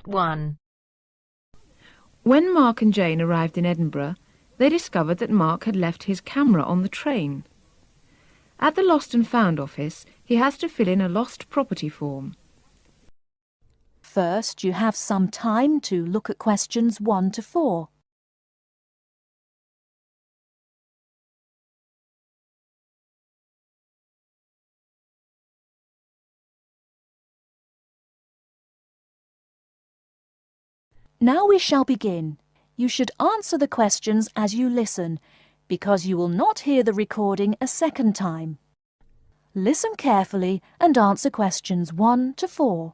Part 1. When Mark and Jane arrived in Edinburgh, they discovered that Mark had left his camera on the train. At the Lost and Found office, he has to fill in a lost property form. First, you have some time to look at questions 1 to 4. Now we shall begin. You should answer the questions as you listen, because you will not hear the recording a second time. Listen carefully and answer questions 1 to 4.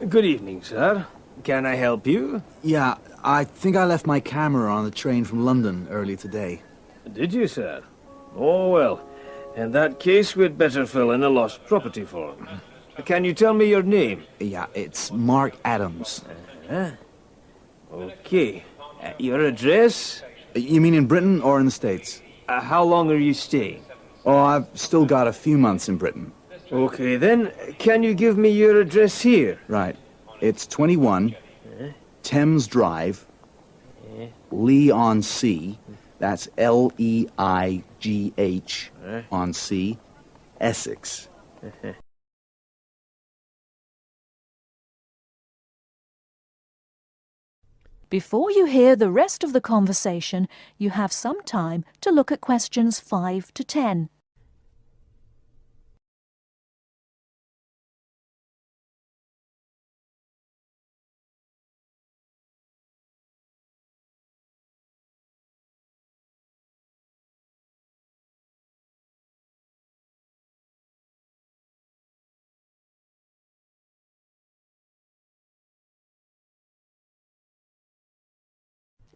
Good evening, sir. Can I help you? Yeah, I think I left my camera on the train from London early today. Did you, sir? Oh, well. In that case, we'd better fill in a lost property form. Can you tell me your name? Yeah, it's Mark Adams. Okay. Your address? You mean in Britain or in the States? How long are you staying? Oh, I've still got a few months in Britain. Okay, then. Can you give me your address here? Right. It's 21 Thames Drive, Leigh-on-Sea. That's Leigh on Sea, Essex. Before you hear the rest of the conversation, you have some time to look at questions 5 to 10.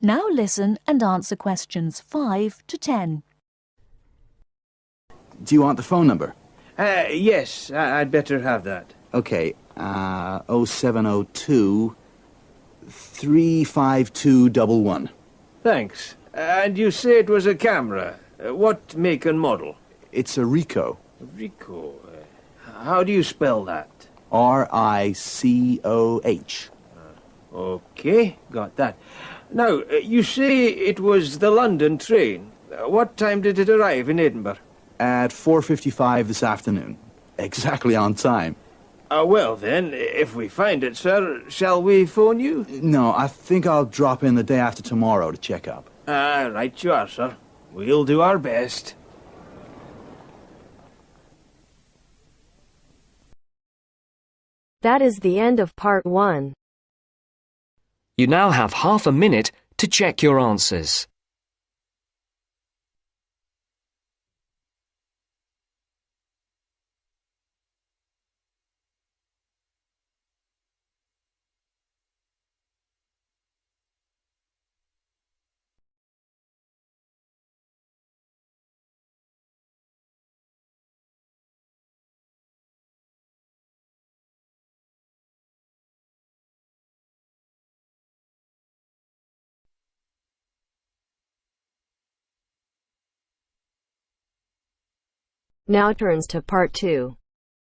Now listen and answer questions 5 to 10. Do you want the phone number? Yes, I'd better have that. Okay, 0702 35211. Thanks. And you say it was a camera. What make and model? It's a Ricoh. Ricoh. How do you spell that? Ricoh. Okay, got that. Now, you say it was the London train. What time did it arrive in Edinburgh? At 4:55 this afternoon. Exactly on time. Well then, if we find it, sir, shall we phone you? No, I think I'll drop in the day after tomorrow to check up. Right you are, sir. We'll do our best. That is the end of Part 1. You now have half a minute to check your answers. Now turns to Part 2.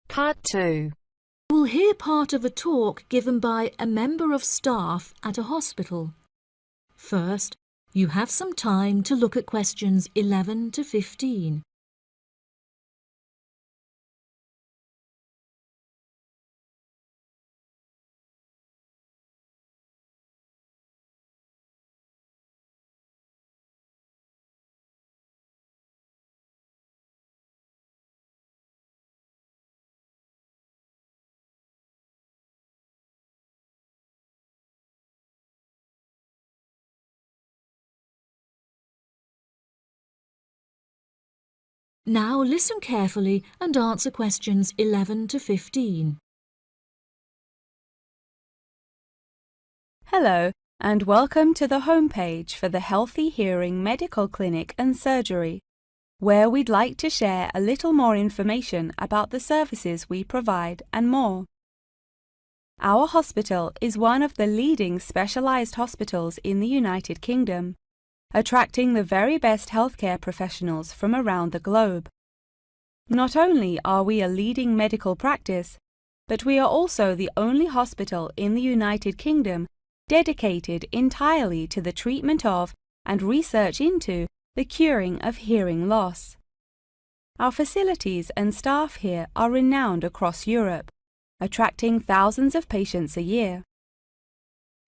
Part 2. You will hear part of a talk given by a member of staff at a hospital. First, you have some time to look at questions 11 to 15. Now listen carefully and answer questions 11 to 15. Hello, and welcome to the homepage for the Healthy Hearing Medical Clinic and Surgery, where we'd like to share a little more information about the services we provide and more. Our hospital is one of the leading specialised hospitals in the United Kingdom, attracting the very best healthcare professionals from around the globe. Not only are we a leading medical practice, but we are also the only hospital in the United Kingdom dedicated entirely to the treatment of and research into the curing of hearing loss. Our facilities and staff here are renowned across Europe, attracting thousands of patients a year.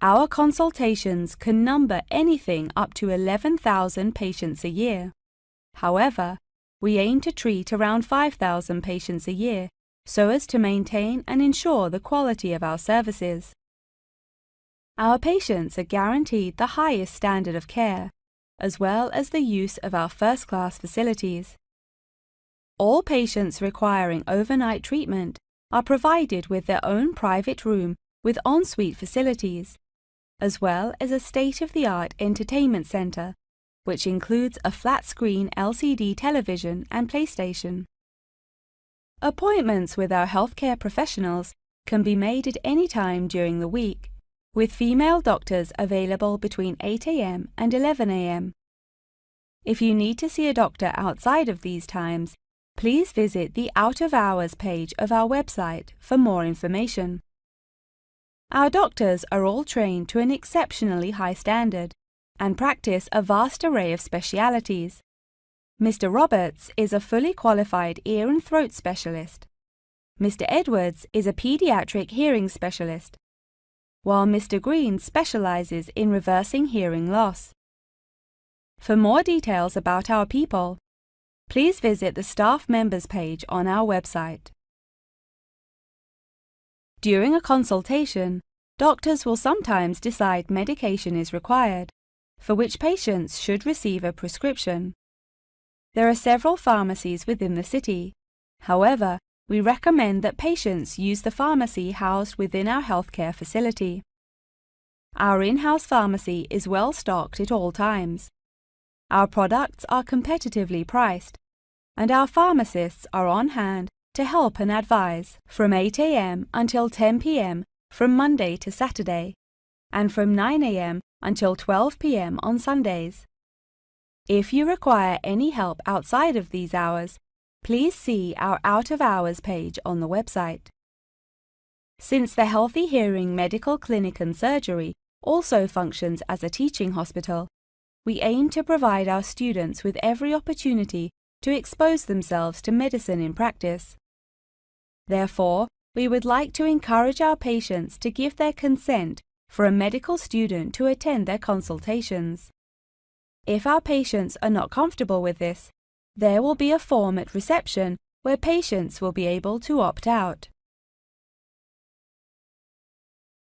Our consultations can number anything up to 11,000 patients a year. However, we aim to treat around 5,000 patients a year so as to maintain and ensure the quality of our services. Our patients are guaranteed the highest standard of care, as well as the use of our first-class facilities. All patients requiring overnight treatment are provided with their own private room with ensuite facilities, as well as a state-of-the-art entertainment center, which includes a flat-screen LCD television and PlayStation. Appointments with our healthcare professionals can be made at any time during the week, with female doctors available between 8 a.m. and 11 a.m. If you need to see a doctor outside of these times, please visit the Out of Hours page of our website for more information. Our doctors are all trained to an exceptionally high standard and practice a vast array of specialities. Mr. Roberts is a fully qualified ear and throat specialist. Mr. Edwards is a pediatric hearing specialist, while Mr. Green specializes in reversing hearing loss. For more details about our people, please visit the staff members page on our website. During a consultation, doctors will sometimes decide medication is required, for which patients should receive a prescription. There are several pharmacies within the city. However, we recommend that patients use the pharmacy housed within our healthcare facility. Our in-house pharmacy is well stocked at all times. Our products are competitively priced, and our pharmacists are on hand to help and advise from 8 a.m. until 10 p.m. from Monday to Saturday, and from 9 a.m. until 12 p.m. on Sundays. If you require any help outside of these hours, please see our Out of Hours page on the website. Since the Healthy Hearing Medical Clinic and Surgery also functions as a teaching hospital, we aim to provide our students with every opportunity to expose themselves to medicine in practice. Therefore, we would like to encourage our patients to give their consent for a medical student to attend their consultations. If our patients are not comfortable with this, there will be a form at reception where patients will be able to opt out.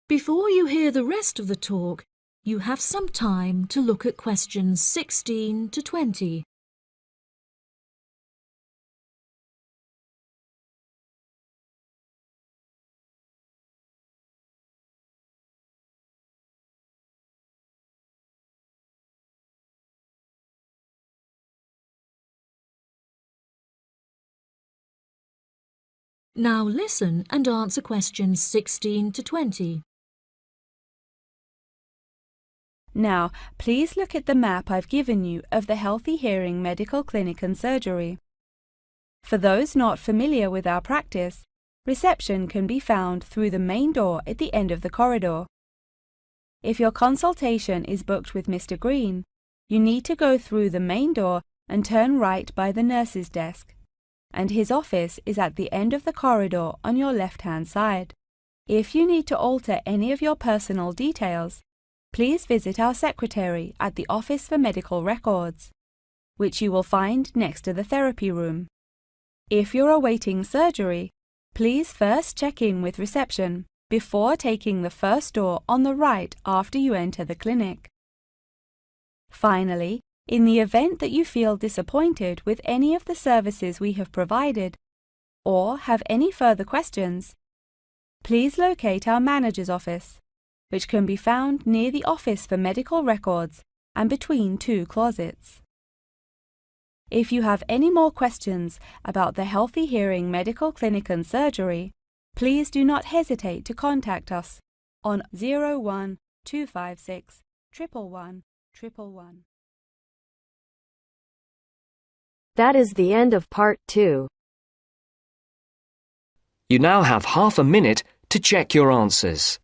Before you hear the rest of the talk, you have some time to look at questions 16 to 20. Now listen and answer questions 16 to 20. Now, please look at the map I've given you of the Healthy Hearing Medical Clinic and Surgery. For those not familiar with our practice, reception can be found through the main door at the end of the corridor. If your consultation is booked with Mr. Green, you need to go through the main door and turn right by the nurse's desk, and his office is at the end of the corridor on your left-hand side. If you need to alter any of your personal details, please visit our secretary at the Office for Medical Records, which you will find next to the therapy room. If you're awaiting surgery, please first check in with reception before taking the first door on the right after you enter the clinic. Finally, in the event that you feel disappointed with any of the services we have provided, or have any further questions, please locate our manager's office, which can be found near the Office for Medical Records and between two closets. If you have any more questions about the Healthy Hearing Medical Clinic and Surgery, please do not hesitate to contact us on 01 256 111 111. That is the end of part 2. You now have half a minute to check your answers.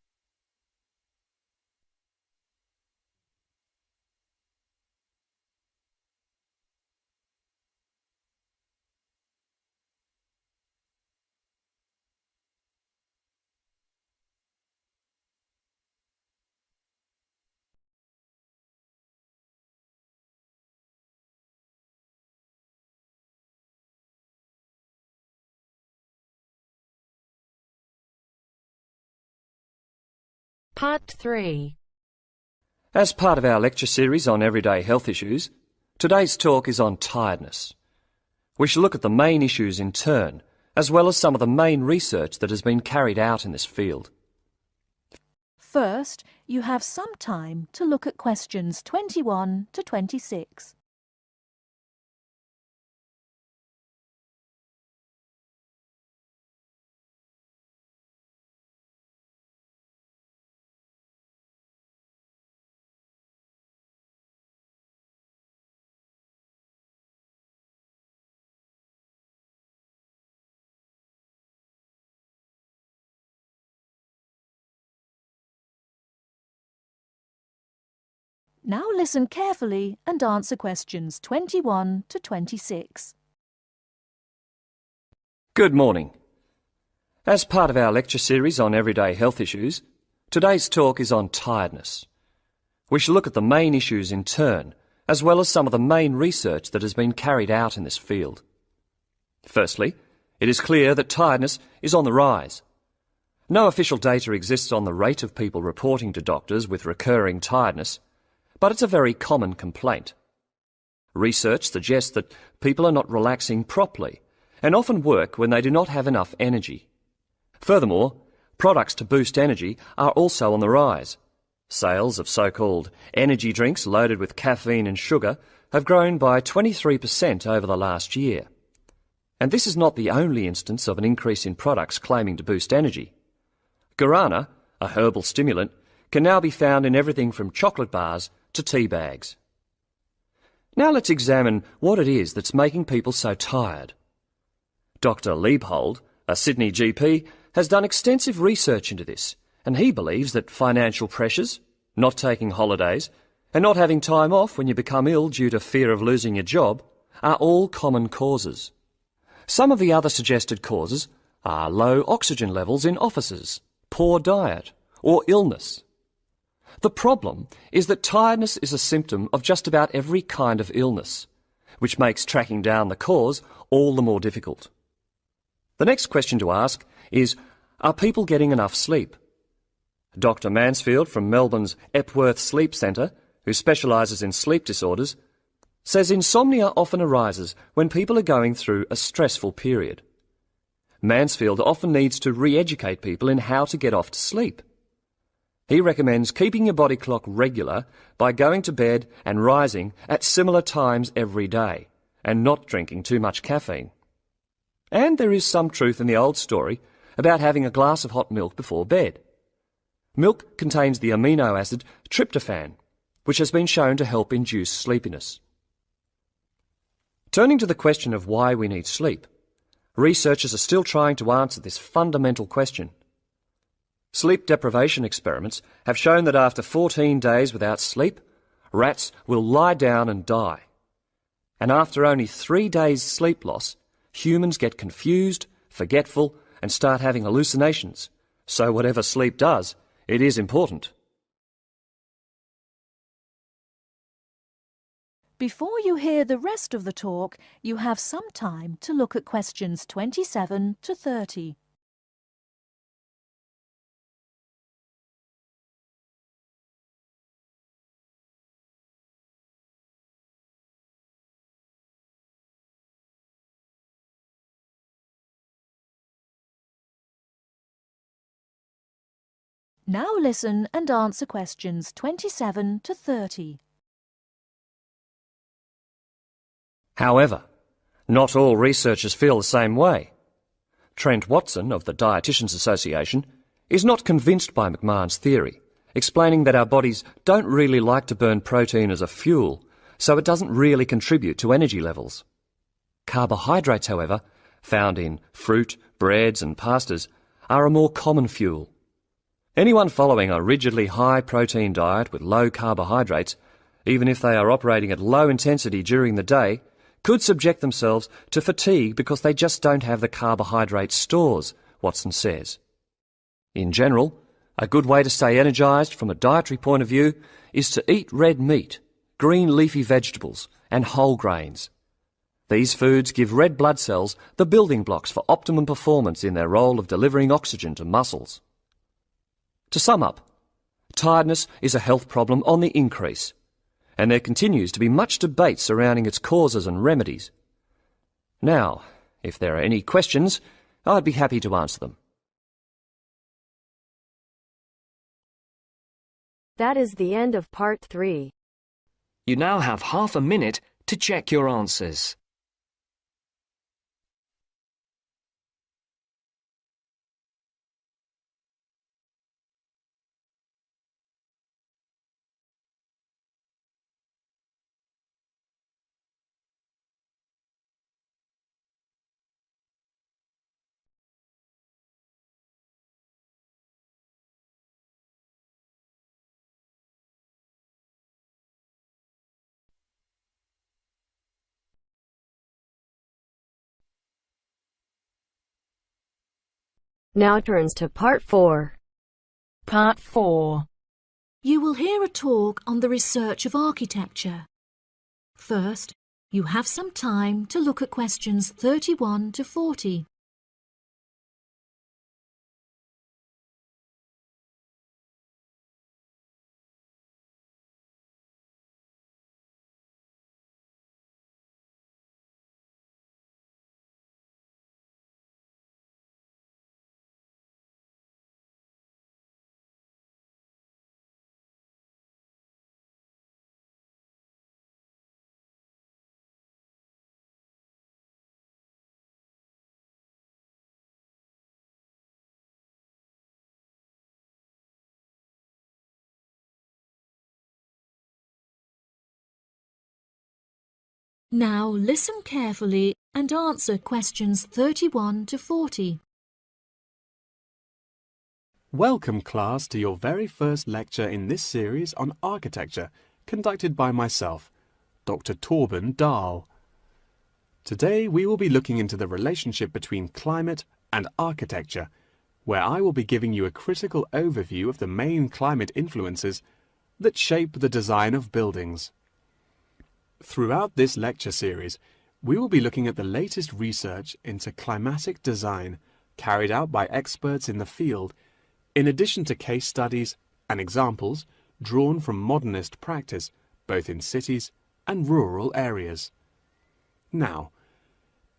Part 3. As part of our lecture series on everyday health issues, today's talk is on tiredness. We shall look at the main issues in turn, as well as some of the main research that has been carried out in this field. First, you have some time to look at questions 21 to 26. Now listen carefully and answer questions 21 to 26. Good morning. As part of our lecture series on everyday health issues, today's talk is on tiredness. We shall look at the main issues in turn, as well as some of the main research that has been carried out in this field. Firstly, it is clear that tiredness is on the rise. No official data exists on the rate of people reporting to doctors with recurring tiredness, but it's a very common complaint. Research suggests that people are not relaxing properly and often work when they do not have enough energy. Furthermore, products to boost energy are also on the rise. Sales of so-called energy drinks loaded with caffeine and sugar have grown by 23% over the last year. And this is not the only instance of an increase in products claiming to boost energy. Guarana, a herbal stimulant, can now be found in everything from chocolate bars to tea bags. Now let's examine what it is that's making people so tired. Dr. Liebhold, a Sydney GP, has done extensive research into this, and he believes that financial pressures, not taking holidays, and not having time off when you become ill due to fear of losing your job are all common causes. Some of the other suggested causes are low oxygen levels in offices, poor diet, or illness. The problem is that tiredness is a symptom of just about every kind of illness, which makes tracking down the cause all the more difficult. The next question to ask is, are people getting enough sleep? Dr. Mansfield from Melbourne's Epworth Sleep Centre, who specialises in sleep disorders, says insomnia often arises when people are going through a stressful period. Mansfield often needs to re-educate people in how to get off to sleep. He recommends keeping your body clock regular by going to bed and rising at similar times every day, and not drinking too much caffeine. And there is some truth in the old story about having a glass of hot milk before bed. Milk contains the amino acid tryptophan, which has been shown to help induce sleepiness. Turning to the question of why we need sleep, researchers are still trying to answer this fundamental question. Sleep deprivation experiments have shown that after 14 days without sleep, rats will lie down and die. And after only 3 days sleep loss, humans get confused, forgetful, and start having hallucinations. So whatever sleep does, it is important. Before you hear the rest of the talk, you have some time to look at questions 27 to 30. Now listen and answer questions 27 to 30. However, not all researchers feel the same way. Trent Watson of the Dietitians Association is not convinced by McMahon's theory, explaining that our bodies don't really like to burn protein as a fuel, so it doesn't really contribute to energy levels. Carbohydrates, however, found in fruit, breads and pastas are a more common fuel. Anyone following a rigidly high-protein diet with low carbohydrates, even if they are operating at low intensity during the day, could subject themselves to fatigue because they just don't have the carbohydrate stores, Watson says. In general, a good way to stay energised from a dietary point of view is to eat red meat, green leafy vegetables and whole grains. These foods give red blood cells the building blocks for optimum performance in their role of delivering oxygen to muscles. To sum up, tiredness is a health problem on the increase, and there continues to be much debate surrounding its causes and remedies. Now, if there are any questions, I'd be happy to answer them. That is the end of part 3. You now have half a minute to check your answers. Now turns to part 4. Part 4. You will hear a talk on the research of architecture. First, you have some time to look at questions 31 to 40. Now listen carefully and answer questions 31 to 40. Welcome, class, to your very first lecture in this series on architecture, conducted by myself, Dr. Torben Dahl. Today we will be looking into the relationship between climate and architecture, where I will be giving you a critical overview of the main climate influences that shape the design of buildings. Throughout this lecture series, we will be looking at the latest research into climatic design carried out by experts in the field, in addition to case studies and examples drawn from modernist practice, both in cities and rural areas. Now,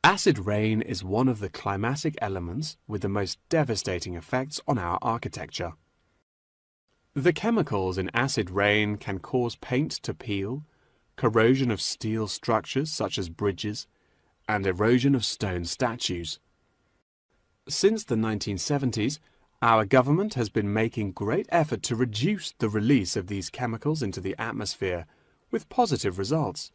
acid rain is one of the climatic elements with the most devastating effects on our architecture. The chemicals in acid rain can cause paint to peel, corrosion of steel structures such as bridges, and erosion of stone statues. Since the 1970s, our government has been making great effort to reduce the release of these chemicals into the atmosphere, with positive results.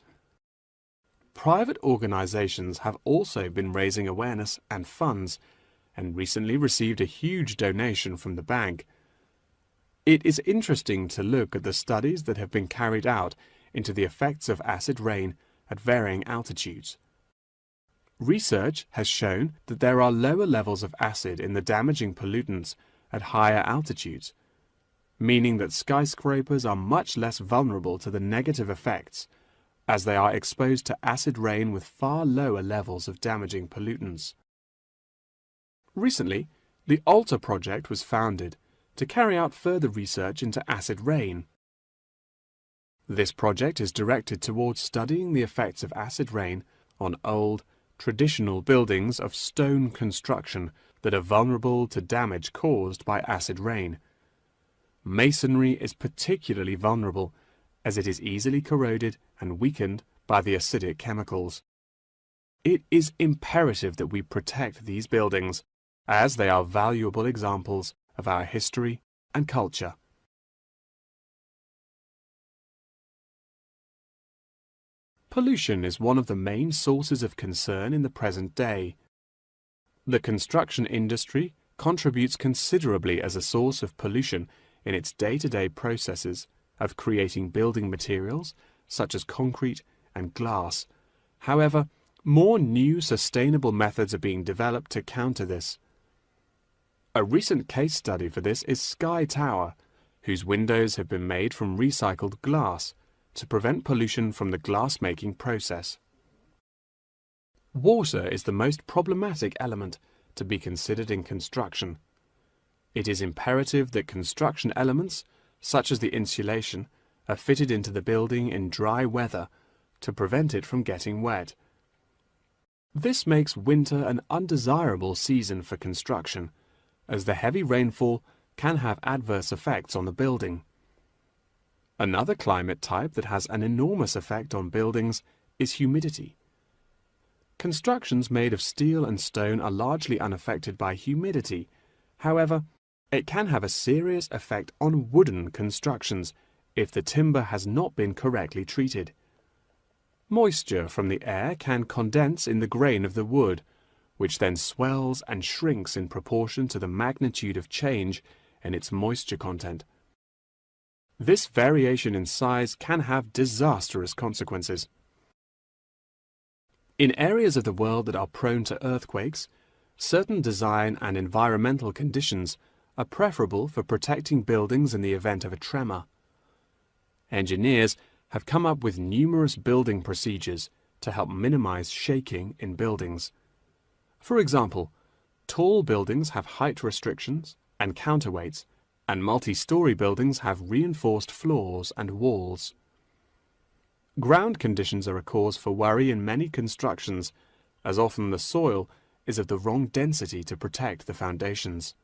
Private organizations have also been raising awareness and funds, and recently received a huge donation from the bank. It is interesting to look at the studies that have been carried out into the effects of acid rain at varying altitudes. Research has shown that there are lower levels of acid in the damaging pollutants at higher altitudes, meaning that skyscrapers are much less vulnerable to the negative effects, as they are exposed to acid rain with far lower levels of damaging pollutants. Recently, the ALTA project was founded to carry out further research into acid rain. This project is directed towards studying the effects of acid rain on old, traditional buildings of stone construction that are vulnerable to damage caused by acid rain. Masonry is particularly vulnerable as it is easily corroded and weakened by the acidic chemicals. It is imperative that we protect these buildings, as they are valuable examples of our history and culture. Pollution is one of the main sources of concern in the present day. The construction industry contributes considerably as a source of pollution in its day-to-day processes of creating building materials such as concrete and glass. However, more new sustainable methods are being developed to counter this. A recent case study for this is Sky Tower, whose windows have been made from recycled glass to prevent pollution from the glass-making process. Water is the most problematic element to be considered in construction. It is imperative that construction elements, such as the insulation, are fitted into the building in dry weather to prevent it from getting wet. This makes winter an undesirable season for construction, as the heavy rainfall can have adverse effects on the building. Another climate type that has an enormous effect on buildings is humidity. Constructions made of steel and stone are largely unaffected by humidity. However, it can have a serious effect on wooden constructions if the timber has not been correctly treated. Moisture from the air can condense in the grain of the wood, which then swells and shrinks in proportion to the magnitude of change in its moisture content. This variation in size can have disastrous consequences. In areas of the world that are prone to earthquakes, certain design and environmental conditions are preferable for protecting buildings in the event of a tremor. Engineers have come up with numerous building procedures to help minimize shaking in buildings. For example, tall buildings have height restrictions and counterweights, and multi-story buildings have reinforced floors and walls. Ground conditions are a cause for worry in many constructions, as often the soil is of the wrong density to protect the foundations.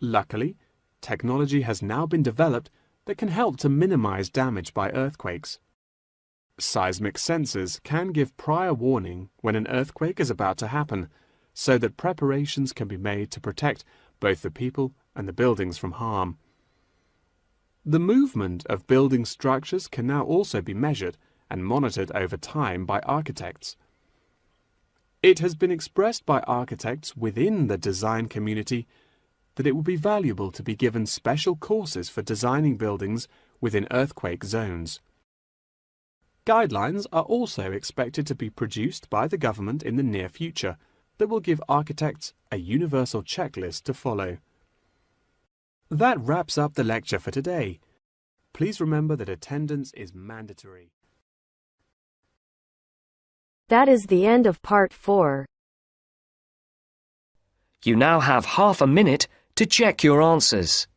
Luckily, technology has now been developed that can help to minimize damage by earthquakes. Seismic sensors can give prior warning when an earthquake is about to happen, so that preparations can be made to protect both the people and the buildings from harm. The movement of building structures can now also be measured and monitored over time by architects. It has been expressed by architects within the design community that it would be valuable to be given special courses for designing buildings within earthquake zones. Guidelines are also expected to be produced by the government in the near future that will give architects a universal checklist to follow. That wraps up the lecture for today. Please remember that attendance is mandatory. That is the end of part 4. You now have half a minute to check your answers.